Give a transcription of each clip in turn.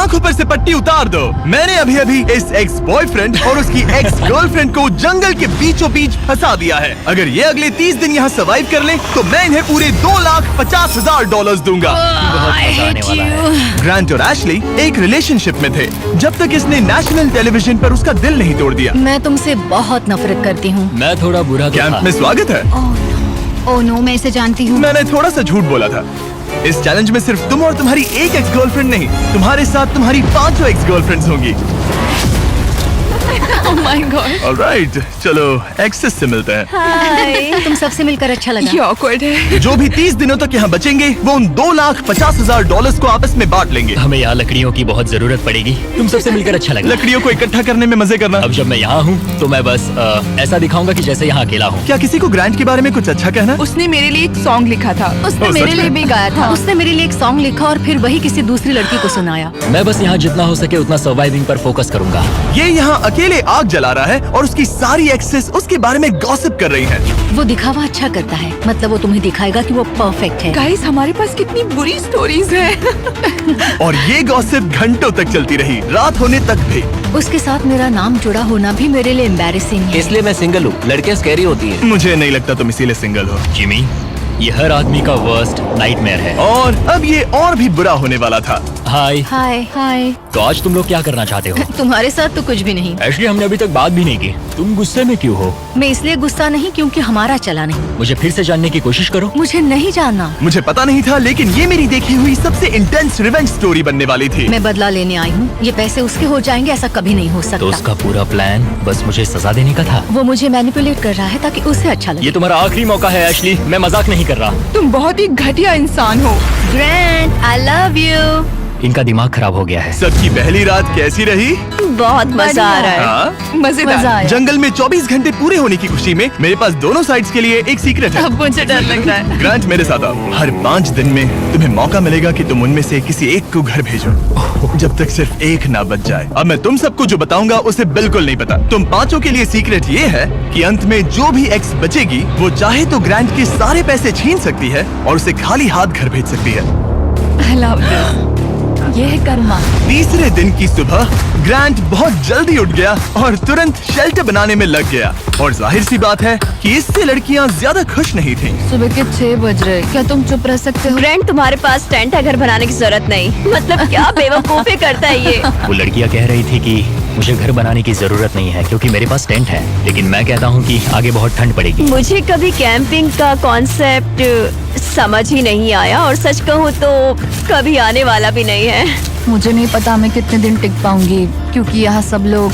आंखों पर से पट्टी उतार दो। मैंने अभी अभी इस एक्स बॉयफ्रेंड और उसकी एक्स गर्लफ्रेंड को जंगल के बीचों बीच फंसा दिया है। अगर ये अगले 30 दिन यहाँ सर्वाइव कर ले तो मैं इन्हें पूरे $2,50,000 दूंगा। ग्रांट और एशली एक रिलेशनशिप में थे जब तक इसने नेशनल टेलीविजन पर उसका दिल नहीं तोड़ दिया। मैं तुमसे बहुत नफरत करती हूँ। मैं थोड़ा बुरा तो कैंप था। में स्वागत है। ओह नो, मैं इसे जानती हूँ। मैंने थोड़ा सा झूठ बोला था। इस चैलेंज में सिर्फ तुम और तुम्हारी एक एक्स गर्लफ्रेंड नहीं, तुम्हारे साथ तुम्हारी 5 एक्स गर्लफ्रेंड्स होंगी। Oh my God. ऑलराइट, चलो एक्सेस से मिलते हैं। हाय। तुम सबसे मिलकर अच्छा लगा। ये awkward है। जो भी 30 दिनों तक यहाँ बचेंगे वो उन $2,50,000 को आपस में बांट लेंगे। हमें यहाँ लकड़ियों की बहुत जरूरत पड़ेगी। तुम सबसे मिलकर अच्छा लगा। लकड़ियों को इकट्ठा करने में मजे करना। अब जब मैं यहाँ हूँ तो मैं बस ऐसा दिखाऊंगा कि जैसे यहाँ अकेला हूँ। क्या किसी को ग्रांट के बारे में कुछ अच्छा कहना? उसने मेरे लिए एक सॉन्ग लिखा था। उसने ओह, मेरे सच लिए में? भी गाया था। उसने मेरे लिए एक सॉन्ग लिखा और फिर वही किसी दूसरी लड़की को सुनाया। मैं बस यहाँ जितना हो सके उतना सर्वाइविंग पर फोकस करूंगा। ये यहाँ अकेले आग जला रहा है और उसकी सारी एक्सेस उसके बारे में गॉसिप कर रही हैं। वो दिखावा अच्छा करता है, मतलब वो तुम्हें दिखाएगा कि वो परफेक्ट है। गाइस, हमारे पास कितनी बुरी स्टोरीज हैं। और ये गॉसिप घंटों तक चलती रही, रात होने तक भी। उसके साथ मेरा नाम जुड़ा होना भी मेरे लिए एम्बैरेसिंग है। इसलिए मैं सिंगल हूँ। लड़कियाँ स्कैरी होती हैं। मुझे नहीं लगता तुम इसीलिए सिंगल हो। जिमी, ये हर आदमी का वर्स्ट नाइटमेयर है। और अब ये और भी बुरा होने वाला था। हाय। हाय हाय। तो आज तुम लोग क्या करना चाहते हो? तुम्हारे साथ तो कुछ भी नहीं। एक्चुअली हमने अभी तक बात भी नहीं की। तुम गुस्से में क्यों हो? मैं इसलिए गुस्सा नहीं क्योंकि हमारा चला नहीं। मुझे फिर से जानने की कोशिश करो। मुझे नहीं जानना। मुझे पता नहीं था, लेकिन ये मेरी देखी हुई सबसे इंटेंस रिवेंज स्टोरी बनने वाली थी। मैं बदला लेने आई हूँ। ये पैसे उसके हो जाएंगे ऐसा कभी नहीं हो तो सकता। उसका पूरा प्लान बस मुझे सजा देने का था। वो मुझे मैनिपुलेट कर रहा है ताकि उसे अच्छा लगे। ये तुम्हारा आखिरी मौका है एशली, मैं मजाक नहीं कर रहा। तुम बहुत ही घटिया इंसान हो। Grand, I love you. इनका दिमाग खराब हो गया है। सबकी पहली रात कैसी रही? बहुत मजा आ रहा है। हाँ? मजेदार। मजा आया। जंगल में 24 घंटे पूरे होने की खुशी में मेरे पास दोनों साइड्स के लिए एक सीक्रेट है। अब मुझे डर लग रहा है। ग्रांट, मेरे साथ आओ। हर 5 दिन में तुम्हें मौका मिलेगा कि तुम उनमें से किसी एक को घर भेजो, जब तक सिर्फ एक ना बच जाए। अब मैं तुम सबको जो बताऊंगा उसे बिल्कुल नहीं पता। तुम 5 के लिए सीक्रेट ये है कि अंत में जो भी एक्स बचेगी वो चाहे तो ग्रांट के सारे पैसे छीन सकती है और उसे खाली हाथ घर भेज सकती है। I love this. ये है कर्मा। तीसरे दिन की सुबह ग्रांट बहुत जल्दी उठ गया और तुरंत शेल्टर बनाने में लग गया। और जाहिर सी बात है कि इससे लड़कियां ज्यादा खुश नहीं थीं। सुबह के 6 बज रहे, क्या तुम चुप रह सकते हो? ग्रैंड, तुम्हारे पास टेंट है, घर बनाने की जरूरत नहीं। मतलब क्या बेवकूफी करता है ये। वो लड़कियां कह रही थी कि मुझे घर बनाने की जरूरत नहीं है क्योंकि मेरे पास टेंट है, लेकिन मैं कहता हूँ कि आगे बहुत ठंड पड़ेगी। मुझे कभी कैंपिंग का कॉन्सेप्ट समझ ही नहीं आया और सच कहूँ तो कभी आने वाला भी नहीं है। मुझे नहीं पता मैं कितने दिन टिक पाऊंगी क्योंकि यहाँ सब लोग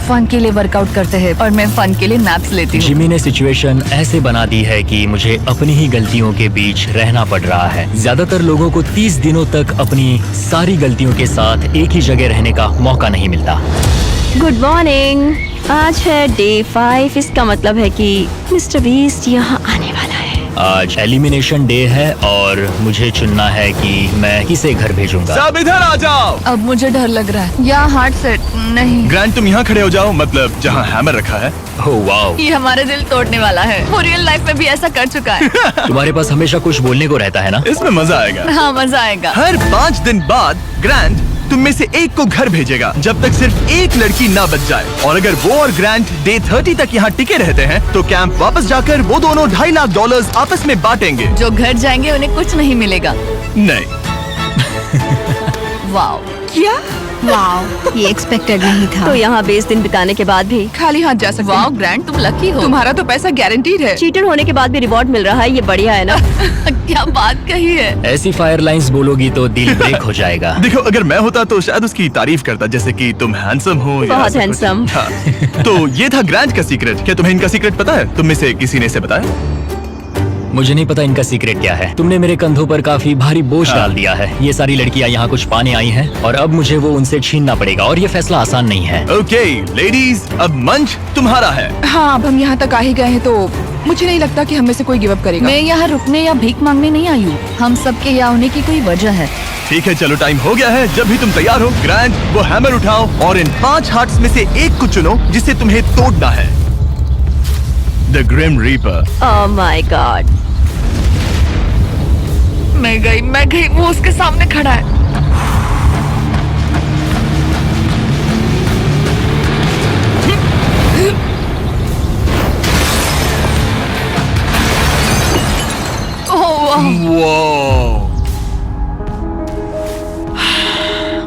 फन के लिए वर्कआउट करते हैं और मैं फन के लिए नैप्स लेती हूँ। जिमी ने सिचुएशन ऐसे बना दी है कि मुझे अपनी ही गलतियों के बीच रहना पड़ रहा है। ज्यादातर लोगों को 30 दिनों तक अपनी सारी गलतियों के साथ एक ही जगह रहने का मौका नहीं मिलता। Good morning. आज है डे 5। इसका मतलब है कि मिस्टर बीस्ट यहाँ आने वाला है। आज एलिमिनेशन डे है और मुझे चुनना है कि मैं किसे घर भेजूंगा। सब इधर आ जाओ। अब मुझे डर लग रहा है। या हार्ट सेट नहीं। ग्रांट, तुम यहाँ खड़े हो जाओ, मतलब जहाँ हैमर रखा है। ओह वाओ, ये हमारे दिल तोड़ने वाला है। वो रियल लाइफ में भी ऐसा कर चुका है। तुम्हारे पास हमेशा कुछ बोलने को रहता है ना। इसमें मजा आएगा। हाँ, मजा आएगा। हर 5 दिन बाद ग्रांट तुम में से एक को घर भेजेगा जब तक सिर्फ एक लड़की ना बच जाए। और अगर वो और ग्रांट डे 30 तक यहाँ टिके रहते हैं तो कैंप वापस जाकर वो दोनों $2.5 लाख आपस में बांटेंगे। जो घर जाएंगे उन्हें कुछ नहीं मिलेगा। नहीं। वाओ, क्या? वाओ, ये एक्सपेक्टेड नहीं था। तो यहाँ 20 दिन बिताने के बाद भी खाली हाथ जा सकते वाओ हैं। ग्रैंड, तुम लकी हो। तुम्हारा तो पैसा गारंटीड है। चीटर होने के बाद भी रिवॉर्ड मिल रहा है, ये बढ़िया है ना। क्या बात कही है। ऐसी फायर लाइंस बोलोगी तो दिल ब्रेक हो जाएगा। देखो, अगर मैं होता तो शायद उसकी तारीफ करता, जैसे कि तुम हैंडसम हो या बहुत ऐसा कुछ। handsome। हाँ। तो ये था ग्रांट का सीक्रेट। क्या तुम्हें इनका सीक्रेट पता है? तुम में से किसी ने इसे बताया? मुझे नहीं पता इनका सीक्रेट क्या है। तुमने मेरे कंधों पर काफी भारी बोझ हाँ। डाल दिया है। ये सारी लड़कियां यहाँ कुछ पाने आई हैं और अब मुझे वो उनसे छीनना पड़ेगा और ये फैसला आसान नहीं है। ओके लेडीज, अब मंच तुम्हारा है। हाँ, अब हम यहाँ तक आ ही गए हैं तो मुझे नहीं लगता कि हम में से कोई गिव अप करेगा। मैं यहाँ रुकने या भीख मांगने नहीं आई हूँ। हम सबके यहाँ होने की कोई वजह है। ठीक है, चलो टाइम हो गया है। जब भी तुम तैयार हो ग्रांट, वो हैमर उठाओ और इन 5 हार्ट्स में से एक को चुनो जिसे तुम्हें तोड़ना है। The grim reaper. Oh my god. मैं गई, वो उसके सामने खड़ा है।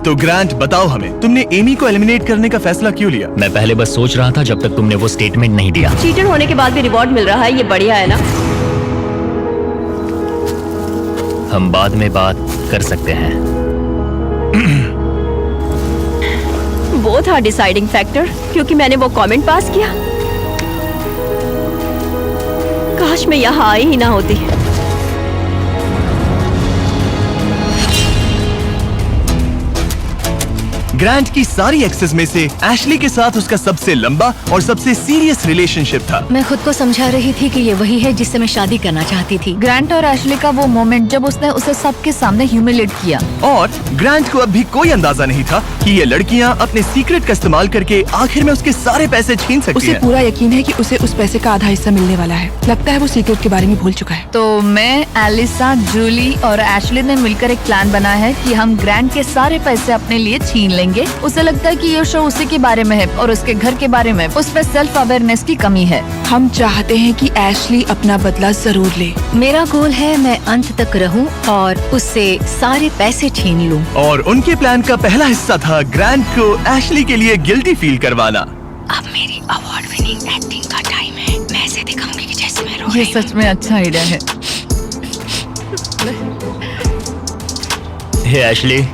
तो ग्रांट बताओ हमें, तुमने एमी को एलिमिनेट करने का फैसला क्यों लिया? मैं पहले बस सोच रहा था जब तक तुमने वो स्टेटमेंट नहीं दिया। चीटर होने के बाद भी रिवॉर्ड मिल रहा है, ये बढ़िया है ना। हम बाद में बात कर सकते हैं। वो था डिसाइडिंग फैक्टर, क्योंकि मैंने वो कमेंट पास किया। काश मैं यहाँ आई ही ना होती। ग्रांट की सारी एक्सेस में से एशली के साथ उसका सबसे लंबा और सबसे सीरियस रिलेशनशिप था। मैं खुद को समझा रही थी कि ये वही है जिससे मैं शादी करना चाहती थी। ग्रांट और एशली का वो मोमेंट जब उसने उसे सबके सामने ह्यूमिलेट किया। और ग्रांट को अब भी कोई अंदाजा नहीं था कि ये लड़कियां अपने सीक्रेट का इस्तेमाल करके आखिर में उसके सारे पैसे छीन सकती उसे हैं। पूरा यकीन है कि उसे उस पैसे का आधा हिस्सा मिलने वाला है। लगता है वो सीक्रेट के बारे में भूल चुका है। तो मैं, एलिसा, जूली और एशली ने मिलकर एक प्लान बनाया है कि हम ग्रांट के सारे पैसे अपने लिए छीन लेंगे। उसे लगता है कि ये शो उसी के बारे में है और उसके घर के बारे में। उसमें सेल्फ अवेयरनेस की कमी है। हम चाहते हैं कि एशली अपना बदला जरूर ले। मेरा गोल है मैं अंत तक रहूं और उससे सारे पैसे छीन लूं। और उनके प्लान का पहला हिस्सा था ग्रांट को एशली के लिए गिल्टी फील करवाना। अब मेरी अवार्ड विनिंग एक्टिंग का टाइम है। मैं ऐसे दिखाऊंगी कि जैसे मैं रो ये रही हूं। सच में अच्छा आइडिया है। हे एशली,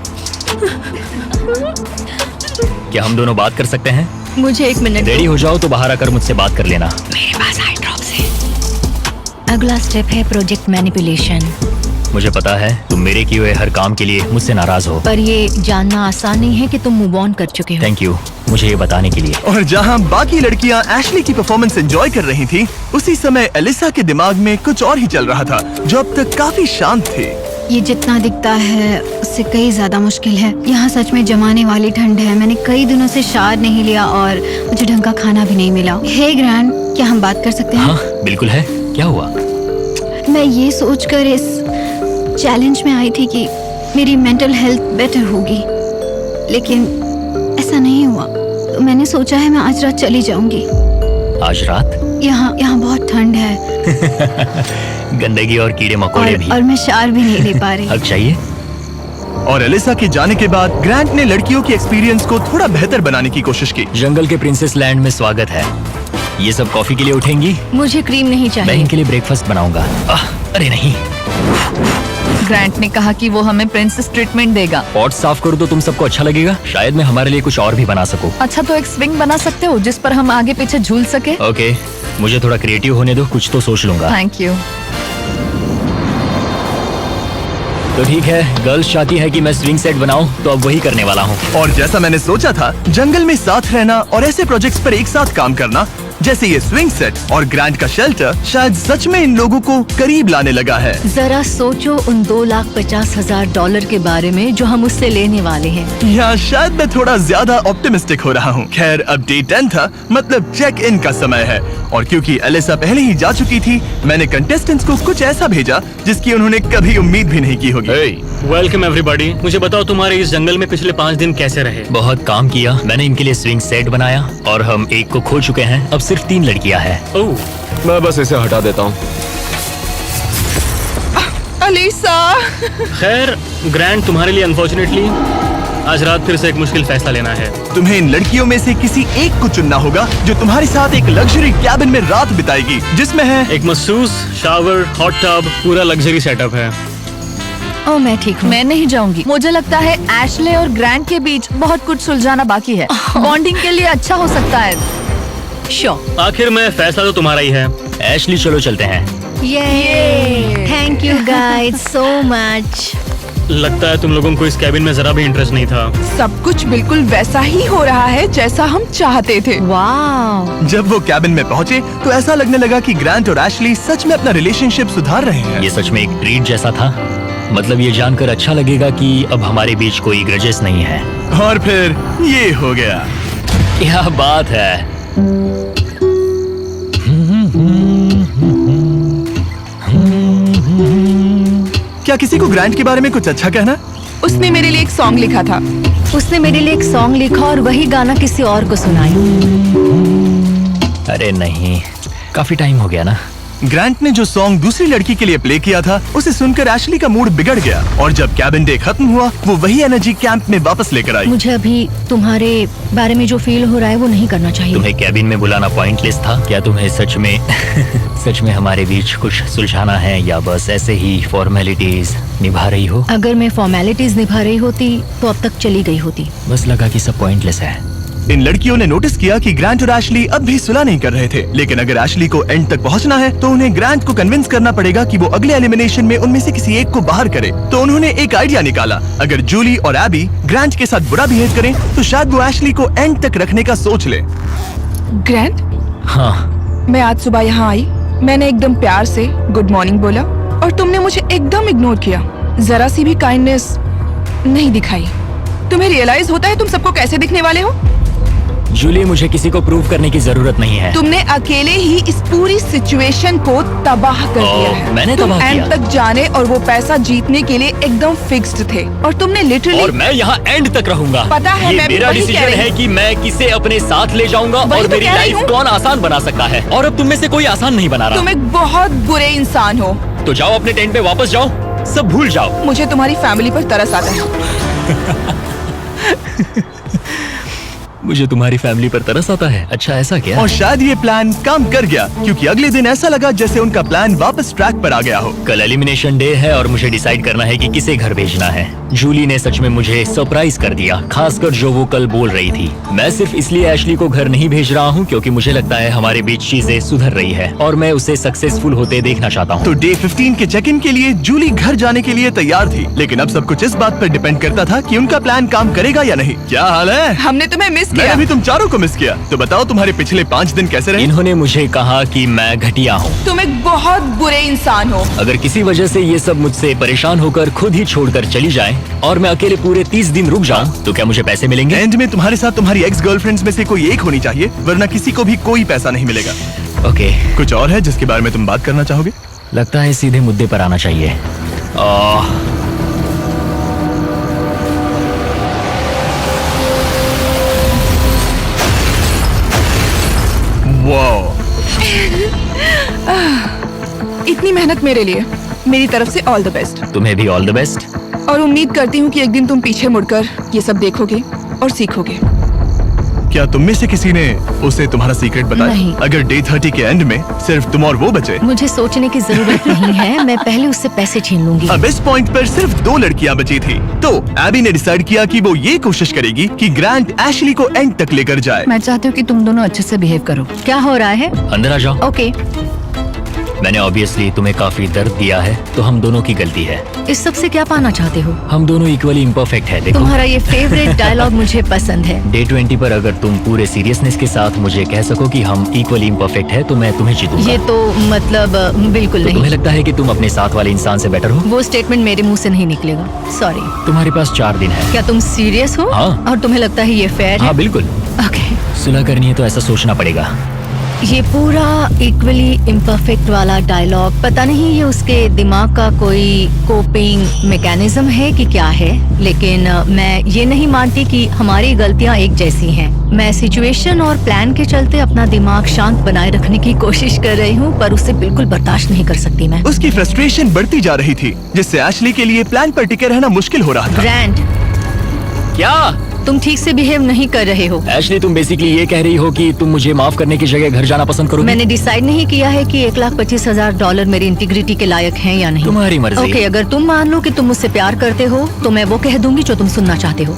क्या हम दोनों बात कर सकते हैं? मुझे 1 मिनट रेडी हो जाओ तो बाहर आकर मुझसे बात कर लेना। मेरे पास आई ड्रॉप्स है। अगला स्टेप है प्रोजेक्ट मैनिपुलेशन। मुझे पता है तुम मेरे किए हुए हर काम के लिए मुझसे नाराज हो। पर ये जानना आसान नहीं है कि तुम मूव ऑन कर चुके हो। थैंक यू मुझे ये बताने के लिए। और जहां बाकी लड़कियां एशली की परफॉर्मेंस एंजॉय कर रही थी, उसी समय एलिसा के दिमाग में कुछ और ही चल रहा था, जो अब तक काफी शांत थे। ये जितना दिखता है उससे कई ज्यादा मुश्किल है। यहाँ सच में जमाने वाली ठंड है। मैंने कई दिनों से शावर नहीं लिया और मुझे ढंग का खाना भी नहीं मिला। हे ग्रैंड, क्या हम बात कर सकते हैं? हाँ बिल्कुल है, क्या हुआ? मैं ये सोचकर इस चैलेंज में आई थी कि मेरी मेंटल हेल्थ बेटर होगी, लेकिन ऐसा नहीं हुआ। तो मैंने सोचा है मैं आज रात चली जाऊंगी। आज रात? यहाँ बहुत ठंड है गंदगी और कीड़े मकोड़े भी। और मैं शावर भी नहीं ले पा रही। हक चाहिए। और एलिसा के जाने के बाद ग्रांट ने लड़कियों की एक्सपीरियंस को थोड़ा बेहतर बनाने की कोशिश की। जंगल के प्रिंसेस लैंड में स्वागत है। ये सब कॉफी के लिए उठेंगी? मुझे क्रीम नहीं मैं चाहिए। इनके लिए ब्रेकफास्ट बनाऊंगा। अरे नहीं, ग्रांट ने कहा कि वो हमें प्रिंसेस ट्रीटमेंट देगा। पॉट साफ करो तो तुम सबको अच्छा लगेगा। शायद मैं हमारे लिए कुछ और भी बना सकूं। अच्छा, तो एक स्विंग बना सकते हो जिस पर हम आगे पीछे झूल सके। ओके, मुझे थोड़ा क्रिएटिव होने दो, कुछ तो सोच लूंगा। Thank you. तो ठीक है, गर्ल्स चाहती है कि मैं स्विंग सेट बनाऊं, तो अब वही करने वाला हूं। और जैसा मैंने सोचा था, जंगल में साथ रहना और ऐसे प्रोजेक्ट्स पर एक साथ काम करना, जैसे ये स्विंग सेट और ग्रांट का शेल्टर, शायद सच में इन लोगों को करीब लाने लगा है। जरा सोचो उन $2,50,000 के बारे में जो हम उससे लेने वाले हैं। या शायद मैं थोड़ा ज्यादा ऑप्टिमिस्टिक हो रहा हूँ। खैर, अब डे 10 था, मतलब चेक इन का समय है। और क्योंकि एलिसा पहले ही जा चुकी थी, मैंने कंटेस्टेंट्स को कुछ ऐसा भेजा जिसकी उन्होंने कभी उम्मीद भी नहीं की होगी। Welcome everybody. मुझे बताओ तुम्हारे इस जंगल में पिछले 5 दिन कैसे रहे? बहुत काम किया। मैंने इनके लिए स्विंग सेट बनाया और हम एक को खो चुके हैं। अब सिर्फ 3 लड़कियां हैं। ओह, मैं बस इसे हटा देता हूँ। एलिसा, खैर ग्रैंड, तुम्हारे लिए अनफॉर्चुनेटली आज रात फिर से एक मुश्किल फैसला लेना है। तुम्हें इन लड़कियों में से किसी एक को चुनना होगा जो तुम्हारे साथ एक लग्जरी कैबिन में रात बिताएगी, जिसमें है एक मसूस, शावर, हॉट टब, पूरा लग्जरी सेटअप है। ओ, मैं ठीक हूँ। मैं नहीं जाऊंगी। मुझे लगता है एशले और ग्रांट के बीच बहुत कुछ सुलझाना बाकी है। बॉन्डिंग के लिए अच्छा हो सकता है। श्योर। आखिर में फैसला तो तुम्हारा ही है। एशली, चलो चलते हैं। ये thank you guys so much. लगता है तुम लोगों को इस कैबिन में जरा भी इंटरेस्ट नहीं था। सब कुछ बिल्कुल वैसा ही हो रहा है जैसा हम चाहते थे। वाह, जब वो कैबिन में पहुंचे तो ऐसा लगने लगा कि ग्रांट और एशली सच में अपना रिलेशनशिप सुधार रहे हैं। ये सच में एक ट्रीट जैसा था। मतलब ये जानकर अच्छा लगेगा कि अब हमारे बीच कोई ग्रजेस नहीं है। और फिर ये हो गया। क्या बात है। क्या किसी को ग्रांट के बारे में कुछ अच्छा कहना? उसने मेरे लिए एक सॉन्ग लिखा था। उसने मेरे लिए एक सॉन्ग लिखा और वही गाना किसी और को सुनाई। अरे नहीं, काफी टाइम हो गया ना। ग्रांट ने जो सॉन्ग दूसरी लड़की के लिए प्ले किया था उसे सुनकर एशली का मूड बिगड़ गया और जब कैबिन डे खत्म हुआ वो वही एनर्जी कैंप में वापस लेकर आई। मुझे अभी तुम्हारे बारे में जो फील हो रहा है वो नहीं करना चाहिए। तुम्हें कैबिन में बुलाना पॉइंटलेस था क्या? तुम्हें सच में सच में हमारे बीच कुछ सुलझाना है या बस ऐसे ही फॉर्मेलिटीज निभा रही हो? अगर मैं फॉर्मेलिटीज निभा रही होती तो अब तक चली गई होती। बस लगा कि सब पॉइंटलेस है। इन लड़कियों ने नोटिस किया कि ग्रांट और एशली अब भी सुलह नहीं कर रहे थे, लेकिन अगर एशली को एंड तक पहुंचना है तो उन्हें ग्रांट को कन्विंस करना पड़ेगा कि वो अगले एलिमिनेशन में उनमें से किसी एक को बाहर करे। तो उन्होंने एक आइडिया निकाला, अगर जूली और एबी ग्रांट के साथ बुरा बिहेव करें तो शायद वो एशली को एंड तक रखने का सोच ले। ग्रैंड, हाँ, मैं आज सुबह यहाँ आई, मैंने एकदम प्यार से गुड मॉर्निंग बोला और तुमने मुझे एकदम इग्नोर किया, जरा सी भी काइंडनेस नहीं दिखाई। तुम्हें रियलाइज होता है तुम सबको कैसे दिखने वाले हो? जूली, मुझे किसी को प्रूव करने की जरूरत नहीं है। तुमने अकेले ही इस पूरी सिचुएशन को तबाह कर दिया है। मैंने तुम तबाह एंड किया? तक जाने और वो पैसा जीतने के लिए एकदम फिक्स्ड थे और तुमने लिटरली। और मैं यहाँ एंड तक रहूंगा। पता है, ये मैं भी मेरा वही कह डिसीजन रही है हूँ। कि मैं किसे अपने साथ ले जाऊंगा वही और तो मेरी कह रही लाइफ हूँ। कौन आसान बना सकता है। और अब तुम में से कोई आसान नहीं बना रहा। तुम एक बहुत बुरे इंसान हो। तो जाओ अपने टेंट पे वापस जाओ, सब भूल जाओ। मुझे तुम्हारी फैमिली पर तरस आता है। मुझे तुम्हारी फैमिली पर तरस आता है। अच्छा, ऐसा क्या? और शायद ये प्लान काम कर गया क्योंकि अगले दिन ऐसा लगा जैसे उनका प्लान वापस ट्रैक पर आ गया हो। कल एलिमिनेशन डे है और मुझे डिसाइड करना है कि किसे घर भेजना है। जूली ने सच में मुझे सरप्राइज कर दिया, खासकर जो वो कल बोल रही थी। मैं सिर्फ इसलिए एशली को घर नहीं भेज रहा हूँ क्योंकि मुझे लगता है हमारे बीच चीजें सुधर रही है और मैं उसे सक्सेसफुल होते देखना चाहता हूँ। तो डे 15 के चेक इन के लिए जूली घर जाने के लिए तैयार थी, लेकिन अब सब कुछ इस बात पर डिपेंड करता था कि उनका प्लान काम करेगा या नहीं। क्या हाल है? हमने तुम्हें मिस मैंने किया। भी तुम चारों को मिस किया। तो बताओ तुम्हारे पिछले 5 दिन कैसे रहे? इन्होंने मुझे कहा कि मैं घटिया हूँ। तुम एक बहुत बुरे इंसान हो। अगर किसी वजह से ये सब मुझसे परेशान होकर खुद ही छोड़कर चली जाएं और मैं अकेले पूरे 30 दिन रुक जाऊं तो क्या मुझे पैसे मिलेंगे? एंड में तुम्हारे साथ तुम्हारी एक्स गर्लफ्रेंड्स में से कोई एक होनी चाहिए, वरना किसी को भी कोई पैसा नहीं मिलेगा। ओके, कुछ और है जिसके बारे में तुम बात करना चाहोगे? लगता है सीधे मुद्दे पर आना चाहिए। वाह, इतनी मेहनत मेरे लिए, मेरी तरफ से ऑल द बेस्ट। तुम्हें भी ऑल द बेस्ट। और उम्मीद करती हूँ कि एक दिन तुम पीछे मुड़कर ये सब देखोगे और सीखोगे। क्या तुम में से किसी ने उसे तुम्हारा सीक्रेट बताया? नहीं। अगर डे 30 के एंड में सिर्फ तुम और वो बचे? मुझे सोचने की जरूरत नहीं है, मैं पहले उससे पैसे छीन लूंगी। अब इस पॉइंट पर सिर्फ 2 लड़कियां बची थी, तो एबी ने डिसाइड किया कि वो ये कोशिश करेगी कि ग्रांट एशली को एंड तक लेकर जाए। मैं चाहती हूँ कि तुम दोनों अच्छे से बिहेव करो। क्या हो रहा है? अंदर आ जाओ। ओके, मैंने ऑब्वियसली तुम्हें काफी दर्द दिया है, तो हम दोनों की गलती है। इस सब से क्या पाना चाहते हो? हम दोनों इक्वली इम्परफेक्ट है। देखो, तुम्हारा ये फेवरेट डायलॉग मुझे पसंद है। डे 20 पर अगर तुम पूरे सीरियसनेस के साथ मुझे कह सको कि हम इक्वली इम्परफेक्ट है तो मैं तुम्हें जीतूंगा। ये तो मतलब बिल्कुल तो नहीं। तुम्हें लगता है कि तुम अपने साथ वाले इंसान से बेटर हो? वो स्टेटमेंट मेरे मुंह से नहीं निकलेगा, सॉरी। तुम्हारे पास 4 दिन है। क्या तुम सीरियस हो? हाँ। और तुम्हें लगता है ये फेयर है? हाँ बिल्कुल। ओके। सुलह करनी है तो ऐसा सोचना पड़ेगा। ये पूरा इक्वली इम्परफेक्ट वाला डायलॉग, पता नहीं ये उसके दिमाग का कोई कोपिंग मैकेनिज्म है कि क्या है, लेकिन मैं ये नहीं मानती कि हमारी गलतियां एक जैसी हैं। मैं सिचुएशन और प्लान के चलते अपना दिमाग शांत बनाए रखने की कोशिश कर रही हूँ, पर उसे बिल्कुल बर्दाश्त नहीं कर सकती मैं। उसकी फ्रस्ट्रेशन बढ़ती जा रही थी, जिससे एशली के लिए प्लान पर टिके रहना मुश्किल हो रहा था। ग्रैंड, क्या तुम ठीक से बिहेव नहीं कर रहे हो। एशली, तुम बेसिकली ये कह रही हो कि तुम मुझे माफ करने की जगह घर जाना पसंद करोगी? मैंने डिसाइड नहीं किया है कि $1,25,000 मेरी इंटीग्रिटी के लायक हैं या नहीं। तुम्हारी मर्जी। ओके, अगर तुम मान लो कि तुम मुझसे प्यार करते हो तो मैं वो कह दूंगी जो तुम सुनना चाहते हो।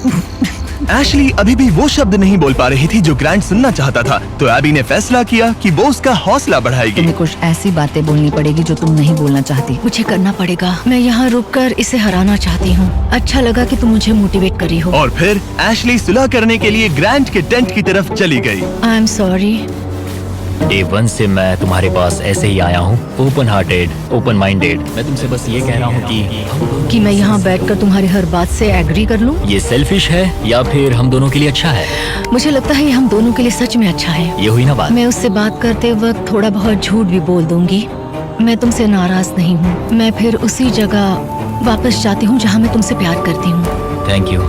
एशली अभी भी वो शब्द नहीं बोल पा रही थी जो ग्रांट सुनना चाहता था, तो एबी ने फैसला किया कि वो उसका हौसला बढ़ाएगी। तुम्हें कुछ ऐसी बातें बोलनी पड़ेगी जो तुम नहीं बोलना चाहती। मुझे करना पड़ेगा, मैं यहाँ रुककर इसे हराना चाहती हूँ। अच्छा लगा कि तुम मुझे मोटिवेट करी हो। और फिर एशली सुलह करने के लिए ग्रांट के टेंट की तरफ चली गई। I am sorry. डे 1 से मैं तुम्हारे पास ऐसे ही आया हूँ, ओपन हार्टेड, ओपन माइंडेड। मैं तुमसे बस ये कह रहा हूँ कि मैं यहाँ बैठकर तुम्हारी हर बात से एग्री कर लूँ। ये सेल्फिश है या फिर हम दोनों के लिए अच्छा है? मुझे लगता है ये हम दोनों के लिए सच में अच्छा है। ये हुई ना बात। मैं उससे बात करते वक्त थोड़ा बहुत झूठ भी बोल दूंगी। मैं तुमसे नाराज नहीं हूँ। मैं फिर उसी जगह वापस जाती हूँ जहाँ मैं तुमसे प्यार करती हूँ। थैंक यू,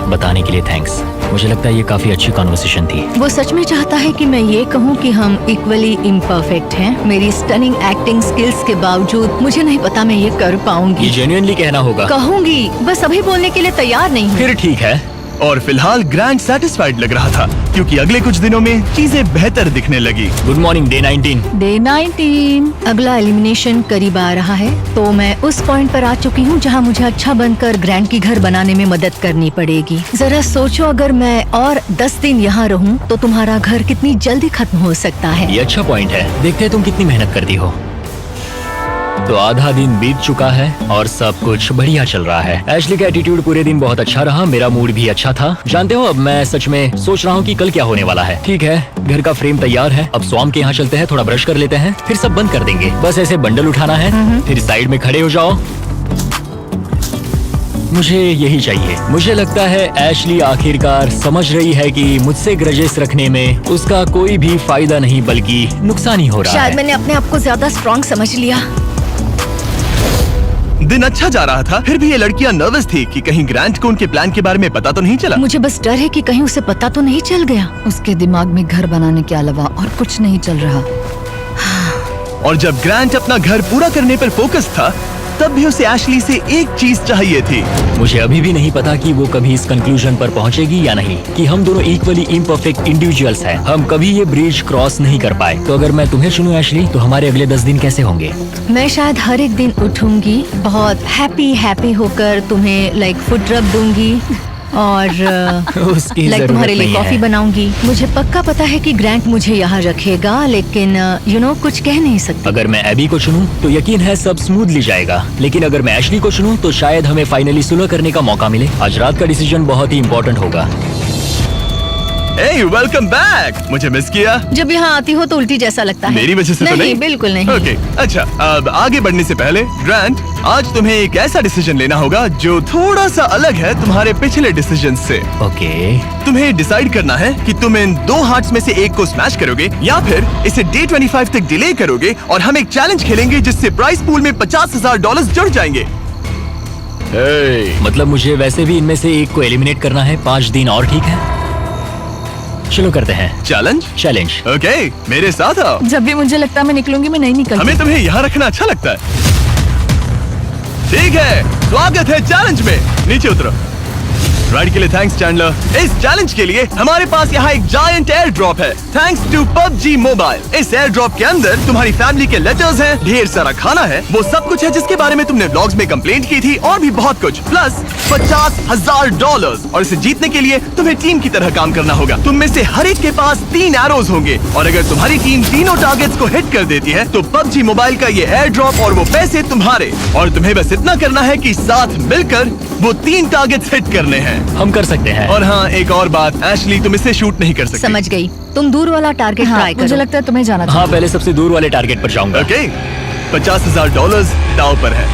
बताने के लिए थैंक्स। मुझे लगता है ये काफी अच्छी कॉन्वर्सेशन थी। वो सच में चाहता है कि मैं ये कहूँ कि हम इक्वली इम्परफेक्ट हैं। मेरी स्टनिंग एक्टिंग स्किल्स के बावजूद मुझे नहीं पता मैं ये कर ये पाऊंगी। जेन्युइनली कहना होगा। कहूंगी, बस अभी बोलने के लिए तैयार नहीं हूँ। फिर ठीक है। और फिलहाल ग्रैंड सेटिस्फाइड लग रहा था क्योंकि अगले कुछ दिनों में चीजें बेहतर दिखने लगी। Good morning day 19। डे 19। अगला एलिमिनेशन करीब आ रहा है, तो मैं उस पॉइंट पर आ चुकी हूँ जहाँ मुझे अच्छा बनकर ग्रैंड की घर बनाने में मदद करनी पड़ेगी। जरा सोचो, अगर मैं और 10 दिन यहाँ रहूँ तो तुम्हारा घर कितनी जल्दी खत्म हो सकता है। ये अच्छा पॉइंट है। देखते हैं तुम कितनी मेहनत करती हो। तो आधा दिन बीत चुका है और सब कुछ बढ़िया चल रहा है। एशली का एटीट्यूड पूरे दिन बहुत अच्छा रहा, मेरा मूड भी अच्छा था। जानते हो, अब मैं सच में सोच रहा हूँ कि कल क्या होने वाला है। ठीक है, घर का फ्रेम तैयार है। अब स्वाम के यहाँ चलते हैं, थोड़ा ब्रश कर लेते हैं, फिर सब बंद कर देंगे। बस ऐसे बंडल उठाना है, फिर साइड में खड़े हो जाओ। मुझे यही चाहिए। मुझे लगता है एशली आखिरकार समझ रही है कि मुझसे ग्रजेस रखने में उसका कोई भी फायदा नहीं बल्कि नुकसान ही हो रहा शायद है। मैंने अपने आप को ज्यादा स्ट्रॉन्ग समझ लिया। दिन अच्छा जा रहा था, फिर भी ये लड़कियां नर्वस थी कि कहीं ग्रैंट को उनके प्लान के बारे में पता तो नहीं चला। मुझे बस डर है कि कहीं उसे पता तो नहीं चल गया। उसके दिमाग में घर बनाने के अलावा और कुछ नहीं चल रहा। और जब ग्रैंट अपना घर पूरा करने पर फोकस था, तब भी उसे एशली से एक चीज चाहिए थी। मुझे अभी भी नहीं पता कि वो कभी इस कंक्लूजन पर पहुंचेगी या नहीं कि हम दोनों इक्वली इम्परफेक्ट इंडिविजुअल्स हैं। हम कभी ये ब्रिज क्रॉस नहीं कर पाए। तो अगर मैं तुम्हें चुनूं एशली, तो हमारे अगले 10 दिन कैसे होंगे? मैं शायद हर एक दिन उठूंगी, बहुत हैप्पी होकर तुम्हें लाइक फुड रब दूंगी और उसकी लाइक जरूरत तुम्हारे लिए नहीं कॉफी है। बनाऊंगी। मुझे पक्का पता है कि ग्रैंट मुझे यहाँ रखेगा, लेकिन कुछ कह नहीं सकती। अगर मैं एबी को चुनूं तो यकीन है सब स्मूथली जाएगा, लेकिन अगर मैं एशली को चुनूं तो शायद हमें फाइनली सुलह करने का मौका मिले। आज रात का डिसीजन बहुत ही इम्पोर्टेंट होगा। Hey, welcome back! मुझे मिस किया? जब यहाँ आती हो तो उल्टी जैसा लगता है। मेरी वजह से तो नहीं? बिल्कुल नहीं। ओके, अच्छा, अब आगे बढ़ने से पहले ग्रैंट, आज तुम्हें एक ऐसा डिसीजन लेना होगा जो थोड़ा सा अलग है तुम्हारे पिछले डिसीजन से। ओके। तुम्हें डिसाइड करना है कि तुम इन 2 हार्ट्स में से एक को स्मैश करोगे या फिर इसे डे 25 तक डिले करोगे और हम एक चैलेंज खेलेंगे जिससे प्राइस पूल में $50,000 जुड़ जाएंगे। मतलब मुझे वैसे भी इनमें से एक को एलिमिनेट करना है। 5 दिन और ठीक है, चलो करते हैं चैलेंज। ओके, मेरे साथ आओ। जब भी मुझे लगता है मैं निकलूंगी, मैं नहीं निकलती। हमें तुम्हें यहाँ रखना अच्छा लगता है। ठीक है, स्वागत है चैलेंज में। नीचे उतरो। राइड के लिए थैंक्स चैंडलर। इस चैलेंज के लिए हमारे पास यहाँ एक जायंट एयर ड्रॉप है, थैंक्स टू PUBG मोबाइल। इस एयर ड्रॉप के अंदर तुम्हारी फैमिली के लेटर्स हैं, ढेर सारा खाना है, वो सब कुछ है जिसके बारे में तुमने व्लॉग्स में कंप्लेंट की थी, और भी बहुत कुछ, प्लस $50,000। और इसे जीतने के लिए तुम्हें टीम की तरह काम करना होगा। तुम में से हर एक के पास 3 एरोज होंगे, और अगर तुम्हारी टीम तीनों टारगेट्स को हिट कर देती है तो PUBG मोबाइल का ये एयर ड्रॉप और वो पैसे तुम्हारे। और तुम्हें बस इतना करना है कि साथ मिलकर वो 3 टारगेट्स हिट करने हैं। हम कर सकते हैं। और हाँ, एक और बात, एशली तुम इसे शूट नहीं कर सकती। समझ गई। तुम दूर वाला टारगेट हाँ, ट्राई करो। मुझे लगता है तुम्हें जाना चाहिए। हाँ, पहले सबसे दूर वाले टारगेट पर जाऊंगा। ओके, $50,000 दांव पर है।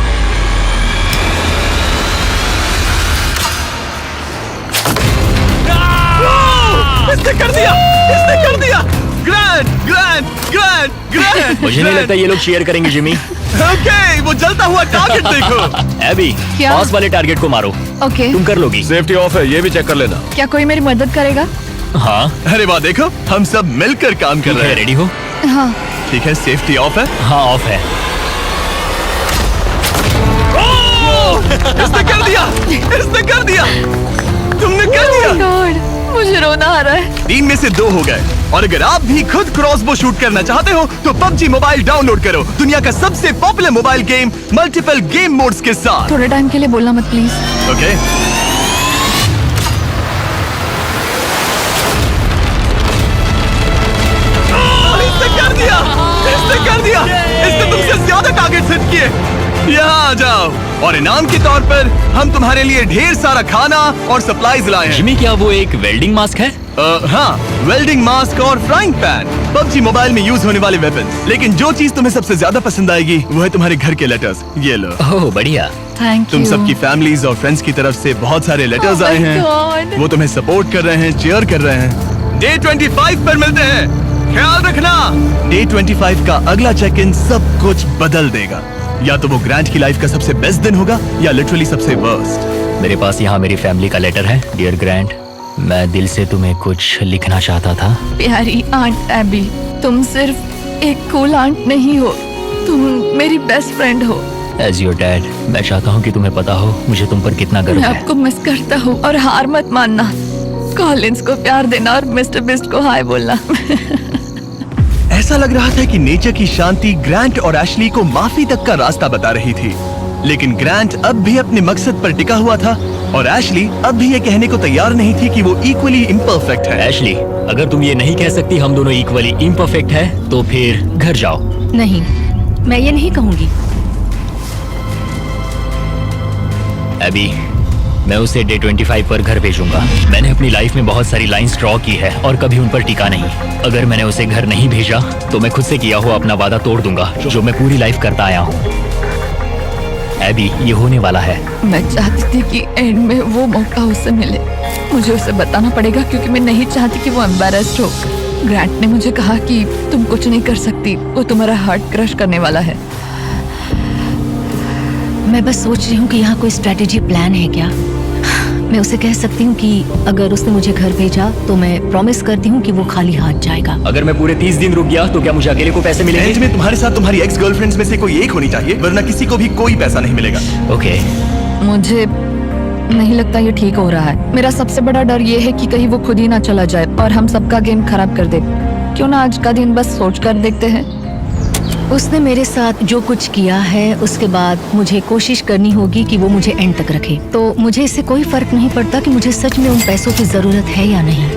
इसने कर दिया, इसने कर दिया। ग्रैंड। मुझे नहीं लगता ये लोग शेयर करेंगे जिमी। ओके, वो जलता हुआ टारगेट देखो। एबी, क्या? पास वाले टारगेट को मारो। ओके, तुम कर लोगी। सेफ्टी ऑफ है, ये भी चेक कर लेना। क्या कोई मेरी मदद करेगा? हाँ, अरे वाह, देखो हम सब मिलकर काम कर ठीक रहे है, हैं। रेडी हो? हाँ। ठीक है, सेफ्टी ऑफ है। हाँ, ऑफ है। इसने कर दिया, इसने कर दिया, तुमने कर दिया। गॉड, मुझे रोना आ रहा है। 3 में से 2 हो गए। और अगर आप भी खुद क्रॉसबो शूट करना चाहते हो तो PUBG मोबाइल डाउनलोड करो, दुनिया का सबसे popular mobile game multiple game modes के साथ। थोड़े टाइम के लिए बोलना मत प्लीज। ओके, इसने कर दिया, इसने कर दिया, इसने तुमसे ज्यादा टारगेट हिट किए। यहाँ आ जाओ, और इनाम के तौर पर हम तुम्हारे लिए ढेर सारा खाना और सप्लाईज लाए हैं। जिमी, क्या वो एक वेल्डिंग मास्क है? हाँ, वेल्डिंग मास्क और फ्राइंग पैन, PUBG मोबाइल में यूज होने वाले वेपन्स। लेकिन जो चीज तुम्हें सबसे ज्यादा पसंद आएगी वो है तुम्हारे घर के लेटर्स। ये लो। ओह, बढ़िया। थैंक तुम यू। सबकी फैमिलीज और फ्रेंड्स की तरफ से बहुत सारे लेटर्स Oh my आए हैं। God. वो तुम्हें सपोर्ट कर रहे हैं, चीयर कर रहे हैं। डे 25 पर मिलते हैं, ख्याल रखना। डे 25 का अगला चेक इन सब कुछ बदल देगा। या तो वो ग्रैंट की लाइफ का सबसे बेस्ट दिन होगा या लिटरली सबसे वर्स्ट। मेरे पास यहाँ मेरी फैमिली का लेटर है। डियर ग्रैंड, मैं दिल से तुम्हें कुछ लिखना चाहता था। प्यारी आंट एबी, तुम सिर्फ एक कूल आंट नहीं हो, तुम मेरी बेस्ट फ्रेंड हो। एज योर डैड, मैं चाहता हूँ कि तुम्हें पता हो मुझे तुम पर कितना गर्व मैं है। आपको मिस करता हूँ और हार मत मानना। कॉलिंस को प्यार देना और मिस्टर बिस्ट को हाय बोलना। ऐसा लग रहा था कि नेचर की शांति ग्रांट और एशली को माफी तक का रास्ता बता रही थी, लेकिन ग्रांट अब भी अपने मकसद पर टिका हुआ था और एशली अब भी ये कहने को तैयार नहीं थी कि वो इक्वली इम्परफेक्ट है। एशली, अगर तुम ये नहीं कह सकती हम दोनों इक्वली इम्परफेक्ट है तो फिर घर जाओ। नहीं, मैं ये नहीं कहूंगी। एबी, मैं उसे डे 25 पर घर भेजूंगा। मैंने अपनी लाइफ में बहुत सारी लाइंस ड्रॉ की है और कभी उन पर टिका नहीं। अगर मैंने उसे घर नहीं भेजा तो मैं खुद से किया हुआ अपना वादा तोड़ दूंगा जो मैं पूरी लाइफ करता आया हूँ। एबी, ये होने वाला है। मैं चाहती थी कि एंड में वो मौका उसे मिले। मुझे उसे बताना पड़ेगा क्योंकि मैं नहीं चाहती कि वो एम्बैरेस्ड हो। ग्रांट ने मुझे कहा कि तुम कुछ नहीं कर सकती, वो तुम्हारा हार्ट क्रश करने वाला है। मैं बस सोच रही हूँ कि यहाँ कोई स्ट्रेटेजी प्लान है क्या। मैं उसे कह सकती हूँ कि अगर उसने मुझे घर भेजा तो मैं प्रॉमिस करती हूँ कि वो खाली हाथ जाएगा। अगर मैं पूरे 30 दिन रुक गया तो क्या मुझे अकेले को पैसे एंड मिलेंगे? में तुम्हारे साथ तुम्हारी एक्स गर्लफ्रेंड्स में से कोई एक होनी चाहिए, वरना किसी को भी कोई पैसा नहीं मिलेगा। ओके। मुझे नहीं लगता ये ठीक हो रहा है। मेरा सबसे बड़ा डर ये है कि कहीं वो खुद ही ना चला जाए और हम सबका गेम खराब कर दे। क्यों ना आज का दिन बस सोच कर देखते हैं। उसने मेरे साथ जो कुछ किया है उसके बाद मुझे कोशिश करनी होगी कि वो मुझे एंड तक रखे। तो मुझे इससे कोई फर्क नहीं पड़ता कि मुझे सच में उन पैसों की जरूरत है या नहीं।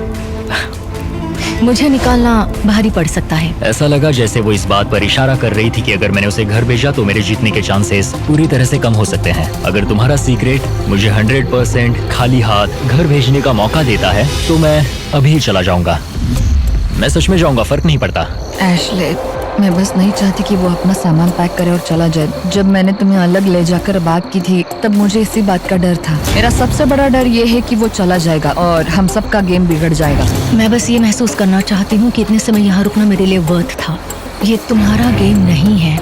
मुझे निकालना भारी पड़ सकता है। ऐसा लगा जैसे वो इस बात पर इशारा कर रही थी कि अगर मैंने उसे घर भेजा तो मेरे जीतने के चांसेस पूरी तरह से कम हो सकते हैं। अगर तुम्हारा सीक्रेट मुझे 100% खाली हाथ घर भेजने का मौका देता है तो मैं अभी चला जाऊंगा। मैं सच में जाऊंगा, फर्क नहीं पड़ता। एशले, मैं बस नहीं चाहती कि वो अपना सामान पैक करे और चला जाए। जब मैंने तुम्हें अलग ले जाकर बात की थी तब मुझे इसी बात का डर था। मेरा सबसे बड़ा डर ये है कि वो चला जाएगा और हम सबका गेम बिगड़ जाएगा। मैं बस ये महसूस करना चाहती हूँ कि इतने समय यहाँ रुकना मेरे लिए वर्थ था। ये तुम्हारा गेम नहीं है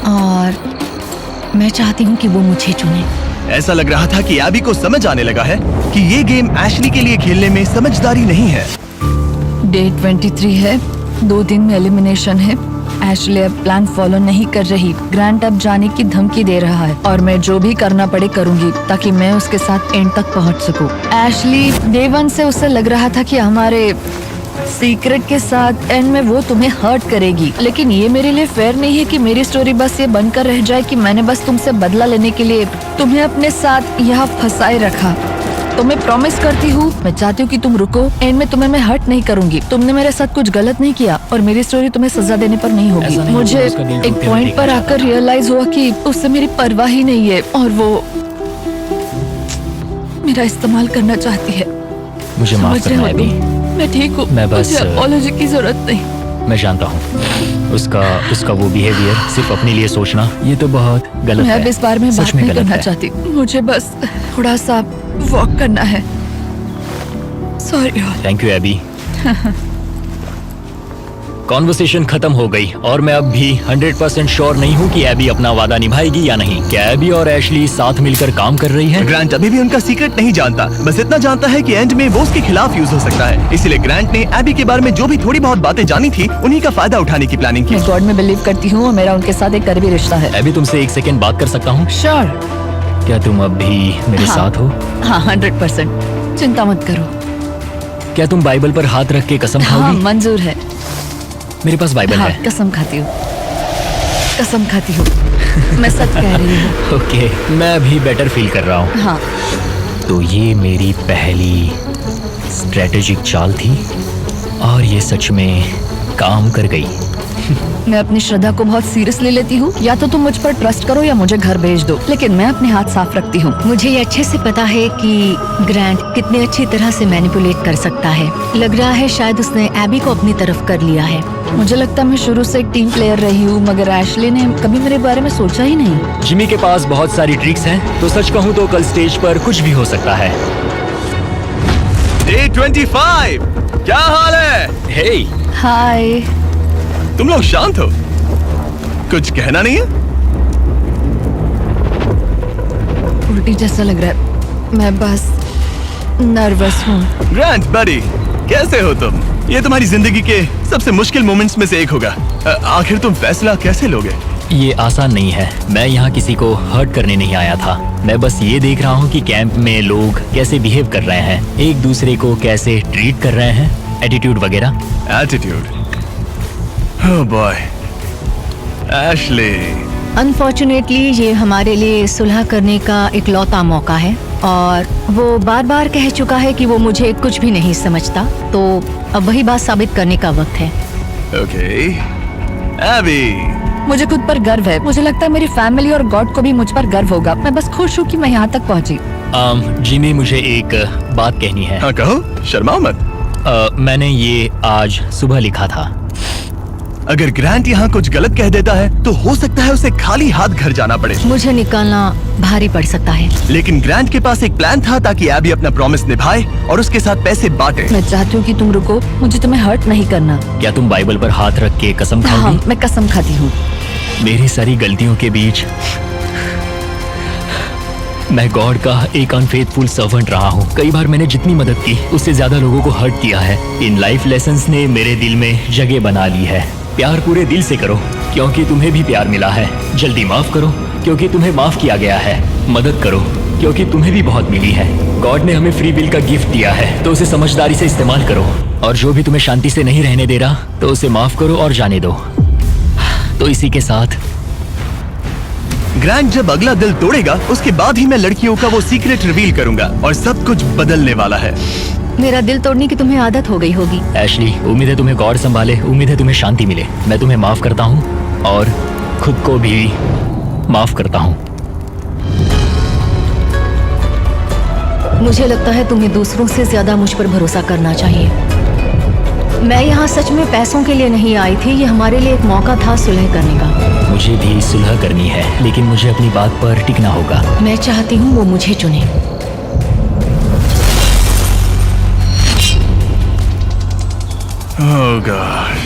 और मैं चाहती हूँ कि वो मुझे चुने। ऐसा लग रहा था कि एबी को समझ आने लगा है कि ये गेम एशली के लिए खेलने में समझदारी नहीं है। डे 23 है, 2 दिन में एलिमिनेशन है। एशली अब प्लान फॉलो नहीं कर रही। ग्रांट अब जाने की धमकी दे रहा है और मैं जो भी करना पड़े करूंगी ताकि मैं उसके साथ एंड तक पहुंच सकूं। एशली, डे 1 से उसे लग रहा था कि हमारे सीक्रेट के साथ एंड में वो तुम्हें हर्ट करेगी, लेकिन ये मेरे लिए फेयर नहीं है कि मेरी स्टोरी बस ये बनकर रह जाए कि मैंने बस तुमसे बदला लेने के लिए तुम्हें अपने साथ यहाँ फंसाए रखा। तो मैं प्रॉमिस करती हूँ, मैं चाहती हूँ कि तुम रुको। एंड में तुम्हें मैं हर्ट नहीं करूंगी। तुमने मेरे साथ कुछ गलत नहीं किया और मेरी स्टोरी तुम्हें सजा देने पर नहीं होगी। ऐसा नहीं मुझे होगा, उसका दिल एक टूटे पॉइंट हुए पर देखना आकर रियलाइज हुआ कि उससे मेरी परवाह ही नहीं है और वो मेरा इस्तेमाल करना चाहती है। मुझे माफ समझ रहे करना हो एबी। तुम? मैं ठीक हूँ, मैं बस- मुझे अपॉलॉजी की जरूरत नहीं। मैं जानता हूँ उसका वो बिहेवियर सिर्फ अपने लिए सोचना ये तो बहुत गलत मैं है। अब इस बारे में सच बात में नहीं गलत करना है। चाहती। मुझे बस थोड़ा सा वॉक करना है। Sorry. Thank you Abby. Conversation खत्म हो गई और मैं अब भी 100% श्योर नहीं हूँ कि एबी अपना वादा निभाएगी या नहीं। क्या एबी और एशली साथ मिलकर काम कर रही है? ग्रांट अभी भी उनका सीक्रेट नहीं जानता, बस इतना जानता है कि एंड में वो उसके खिलाफ यूज हो सकता है। इसलिए ग्रांट ने एबी के बारे में जो भी थोड़ी बहुत बातें जानी थी उन्हीं का फायदा उठाने की प्लानिंग की। मैं गॉड में बिलीव करती हूँ और मेरा उनके साथ एक करीबी रिश्ता है। एबी, तुमसे 1 सेकेंड बात कर सकता हूँ? श्योर। क्या तुम अब भी मेरे साथ हो? हाँ, 100%। चिंता मत करो। क्या तुम बाइबल पर हाथ रख के कसम हाँ, खाओगी? मंजूर है। मेरे पास बाइबल हाँ, है। कसम खाती हूँ, कसम खाती हूँ। मैं सच कह रही हूँ। ओके, मैं अभी बेटर फील कर रहा हूँ। हाँ, तो ये मेरी पहली स्ट्रेटेजिक चाल थी और ये सच में काम कर गई। मैं अपनी श्रद्धा को बहुत सीरियसली लेती हूँ। या तो तुम मुझ पर ट्रस्ट करो या मुझे घर भेज दो, लेकिन मैं अपने हाथ साफ रखती हूँ। मुझे ये अच्छे से पता है कि ग्रांट कितने अच्छी तरह से मैनिपुलेट कर सकता है। लग रहा है शायद उसने एबी को अपनी तरफ कर लिया है। मुझे लगता है मैं शुरू से एक टीम प्लेयर रही हूँ, मगर एशली ने कभी मेरे बारे में सोचा ही नहीं। जिमी के पास बहुत सारी ट्रिक्स हैं, तो सच कहूँ तो कल स्टेज पर कुछ भी हो सकता है। डे 25, क्या हाल है? हे, हाय। तुम लोग शांत हो, कुछ कहना नहीं है? उल्टी जैसा लग रहा है। मैं बस नर्वस हूँ। ग्रांट बड़ी, कैसे हो तुम? ये तुम्हारी जिंदगी के सबसे मुश्किल मोमेंट्स में से एक होगा। आखिर तुम फैसला कैसे लोगे? ये आसान नहीं है। मैं यहाँ किसी को हर्ट करने नहीं आया था। मैं बस ये देख रहा हूँ कि कैंप में लोग कैसे बिहेव कर रहे हैं, एक दूसरे को कैसे ट्रीट कर रहे हैं, एटीट्यूड वगैरह। Attitude? Oh boy, Ashley. Unfortunately ये हमारे लिए सुलह करने का इकलौता मौका है और वो बार बार कह चुका है कि वो मुझे कुछ भी नहीं समझता, तो अब वही बात साबित करने का वक्त है। Okay, Abby. मुझे खुद पर गर्व है। मुझे लगता है मेरी फैमिली और गॉड को भी मुझ पर गर्व होगा। मैं बस खुश हूँ कि मैं यहाँ तक पहुँची। जिमी, मुझे एक बात कहनी है। हाँ कहो, शर्माओ मत। मैंने ये आज सुबह लिखा था। अगर ग्रांट यहाँ कुछ गलत कह देता है तो हो सकता है उसे खाली हाथ घर जाना पड़े। मुझे निकालना भारी पड़ सकता है, लेकिन ग्रांट के पास एक प्लान था ताकि एबी अपना प्रॉमिस निभाए और उसके साथ पैसे बांटे। मैं चाहती हूँ कि तुम रुको, मुझे तुम्हें हर्ट नहीं करना। क्या तुम बाइबल पर हाथ रख के कसम हाँ, खाओगी? मैं कसम खाती हूँ। मेरी सारी गलतियों के बीच मैं गॉड का एक अनफेथफुल सर्वेंट रहा हूँ। कई बार मैंने जितनी मदद की उससे ज्यादा लोगों को हर्ट किया है। इन लाइफ लेसन्स ने मेरे दिल में जगह बना ली है। प्यार पूरे दिल से करो क्योंकि तुम्हें भी प्यार मिला है। जल्दी माफ करो क्योंकि तुम्हें माफ किया गया है। मदद करो क्योंकि तुम्हें भी बहुत मिली है। गॉड ने हमें फ्री विल का गिफ्ट दिया है, तो उसे समझदारी से इस्तेमाल करो। और जो भी तुम्हें शांति से नहीं रहने दे रहा तो उसे माफ करो और जाने दो। तो इसी के साथ ग्रांट जब अगला दिल तोड़ेगा उसके बाद ही मैं लड़कियों का वो सीक्रेट रिवील करूंगा और सब कुछ बदलने वाला है। मेरा दिल तोड़ने की तुम्हें आदत हो गई होगी। एशली, उम्मीद है तुम्हें गॉड संभाले, उम्मीद है तुम्हें शांति मिले। मैं तुम्हें माफ करता हूँ और खुद को भी माफ करता हूँ। मुझे लगता है तुम्हें दूसरों से ज्यादा मुझ पर भरोसा करना चाहिए। मैं यहाँ सच में पैसों के लिए नहीं आई थी, ये हमारे लिए एक मौका था सुलह करने का। मुझे भी सुलह करनी है, लेकिन मुझे अपनी बात पर टिकना होगा। मैं चाहती हूँ वो मुझे चुने। Oh gosh.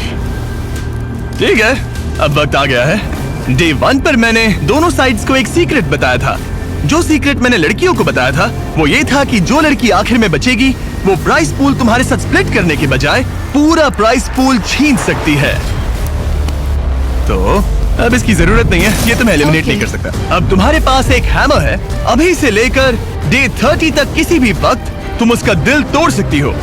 ठीक है, अब वक्त आ गया है। डे 1 पर मैंने दोनों साइड्स को एक सीक्रेट बताया था। जो सीक्रेट मैंने लड़कियों को बताया था वो ये था कि जो लड़की आखिर में बचेगी वो प्राइस पूल तुम्हारे साथ स्प्लिट करने के बजाय पूरा प्राइस पूल छीन सकती है। तो अब इसकी जरूरत नहीं है, ये तुम्हें एलिमिनेट नहीं कर सकता। अब तुम्हारे पास एक हैमर है, अभी से लेकर डे 30 तक किसी भी वक्त तुम उसका दिल तोड़ सकती हो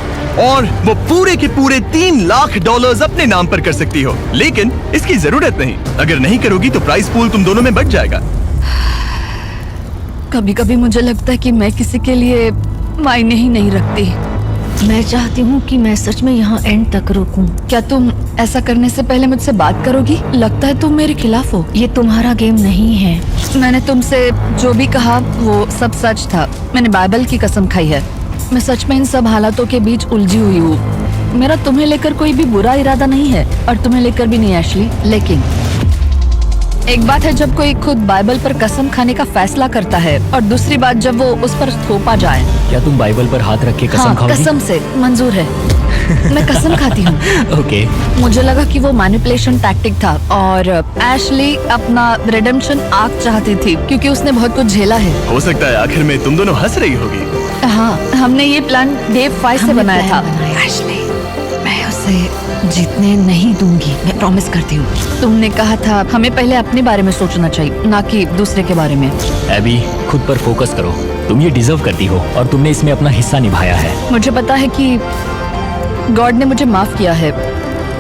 और वो पूरे के पूरे $3 लाख अपने नाम पर कर सकती हो। लेकिन इसकी जरूरत नहीं, अगर नहीं करोगी तो प्राइस पूल तुम दोनों में बट जाएगा। कभी कभी मुझे लगता है कि मैं किसी के लिए मायने ही नहीं रखती। मैं चाहती हूँ कि मैं सच में यहाँ एंड तक रुकूं। क्या तुम ऐसा करने से पहले मुझसे बात करोगी? लगता है तुम मेरे खिलाफ हो। ये तुम्हारा गेम नहीं है। मैंने तुमसे जो भी कहा वो सब सच था। मैंने बाइबल की कसम खाई है। मैं सच में इन सब हालातों के बीच उलझी हुई हूँ। मेरा तुम्हें लेकर कोई भी बुरा इरादा नहीं है और तुम्हें लेकर भी नहीं एशली। लेकिन एक बात है जब कोई खुद बाइबल पर कसम खाने का फैसला करता है और दूसरी बात जब वो उस पर थोपा जाए। क्या तुम बाइबल पर हाथ रख के कसम हाँ, खाओगी? कसम से मंजूर है। मैं कसम खाती हूँ। ओके। मुझे लगा कि वो मैनिपुलेशन टैक्टिक था और एशली अपना रिडेम्पशन आर्क चाहती थी क्योंकि उसने बहुत कुछ झेला है। हो सकता है आखिर में तुम दोनों हंस रही होगी। हाँ, हमने ये प्लान डे 5 से हमने बनाया प्लान था। बनाया। एशली, मैं उसे जीतने नहीं दूंगी, मैं प्रॉमिस करती हूँ। तुमने कहा था हमें पहले अपने बारे में सोचना चाहिए, ना कि दूसरे के बारे में। एबी, खुद पर फोकस करो। तुम ये डिजर्व करती हो और तुमने इसमें अपना हिस्सा निभाया है। मुझे पता है कि गॉड ने मुझे माफ किया है,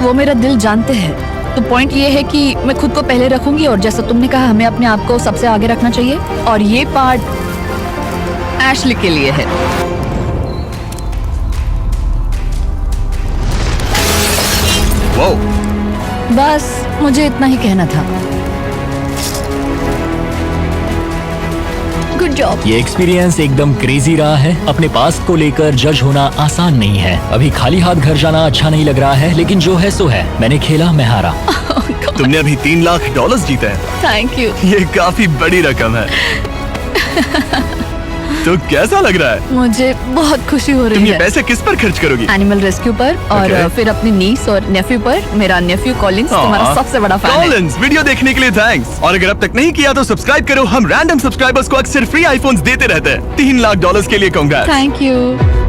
वो मेरा दिल जानते हैं। तो पॉइंट ये है कि मैं खुद को पहले रखूंगी और जैसा तुमने कहा हमें अपने आप को सबसे आगे रखना चाहिए और ये पार्ट एशली के लिए है। वो बस मुझे इतना ही कहना था। Good job. ये एक्सपीरियंस एकदम क्रेजी रहा है। अपने पास्ट को लेकर जज होना आसान नहीं है। अभी खाली हाथ घर जाना अच्छा नहीं लग रहा है, लेकिन जो है सो है। मैंने खेला, मैं हारा। तुमने अभी $3 लाख जीते हैं। Thank you. ये काफी बड़ी रकम है। तो कैसा लग रहा है? मुझे बहुत खुशी हो तुम रही ये है। पैसे किस पर खर्च करोगी? एनिमल रेस्क्यू पर और Okay. फिर अपनी नीस और नेफ्यू पर। मेरा नेफ्यू कॉलिंस तुम्हारा सबसे बड़ा फैन है। कॉलिंस, वीडियो देखने के लिए थैंक्स। और अगर अब तक नहीं किया तो सब्सक्राइब करो। हम रैंडम सब्सक्राइबर्स को अक्सर फ्री आईफोन्स देते रहते हैं। $3 लाख के लिए कांग्रेट्स। Thank you.